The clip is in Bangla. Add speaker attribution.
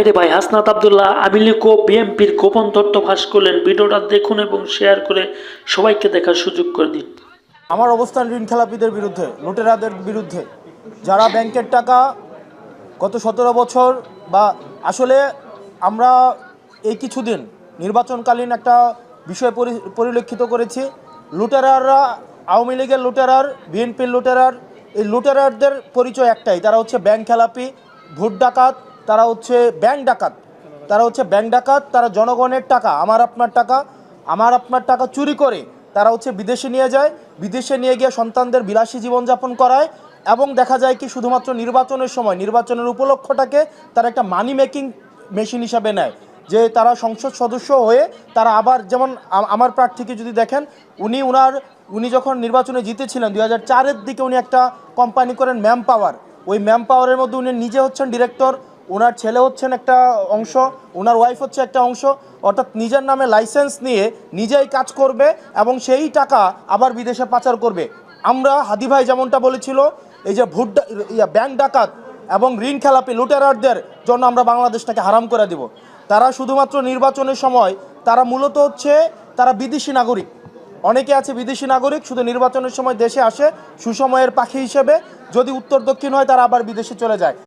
Speaker 1: আরে ভাই হাসনাত আব্দুল্লাহ আওয়ামী লীগ ও বিএনপির গোপন তথ্য ফাঁস করলেন। ভিডিওটা দেখুন এবং শেয়ার করে সবাইকে দেখার সুযোগ করে দিন।
Speaker 2: আমার অবস্থান ঋণ খেলাপিদের বিরুদ্ধে, লুটেরাদের বিরুদ্ধে, যারা ব্যাংকের টাকা গত 17 বছর বা আসলে আমরা এই কিছুদিন নির্বাচনকালীন একটা বিষয় পরিলক্ষিত করেছি। লুটেরাররা, আওয়ামী লীগের লুটেরার, বিএনপির লুটেরার, এই লুটেরারদের পরিচয় একটাই, তারা হচ্ছে ব্যাংক খেলাপি, ভোট ডাকাত, তারা হচ্ছে ব্যাংক ডাকাত, তারা জনগণের টাকা, আমার আপনার টাকা চুরি করে তারা হচ্ছে বিদেশে নিয়ে যায়, বিদেশে নিয়ে গিয়ে সন্তানদের বিলাসী জীবনযাপন করায় এবং দেখা যায় কি শুধুমাত্র নির্বাচনের সময় নির্বাচনের উপলক্ষটাকে তারা একটা মানি মেকিং মেশিন হিসাবে নেয়, যে তারা সংসদ সদস্য হয়ে তারা আবার যেমন আমার প্রার্থীকে যদি দেখেন, উনি যখন নির্বাচনে জিতেছিলেন 2004-এর দিকে উনি একটা কোম্পানি করেন ম্যাম পাওয়ার। ওই ম্যাম পাওয়ারের মধ্যে উনি নিজে হচ্ছেন ডিরেক্টর, ওনার ছেলে হচ্ছেন একটা অংশ, ওনার ওয়াইফ হচ্ছে একটা অংশ, অর্থাৎ নিজের নামে লাইসেন্স নিয়ে নিজেই কাজ করবে এবং সেই টাকা আবার বিদেশে পাচার করবে। আমরা হাদি ভাই যেমনটা বলেছিল, এই যে ব্যাংক ডাকাত এবং ঋণ খেলাপি লুটেরারদের জন্য আমরা বাংলাদেশটাকে হারাম করে দিব। তারা শুধুমাত্র নির্বাচনের সময় তারা মূলত হচ্ছে তারা বিদেশি নাগরিক, অনেকে আছে বিদেশি নাগরিক, শুধু নির্বাচনের সময় দেশে আসে সুসময়ের পাখি হিসেবে, যদি উত্তর দক্ষিণ হয় তারা আবার বিদেশে চলে যায়।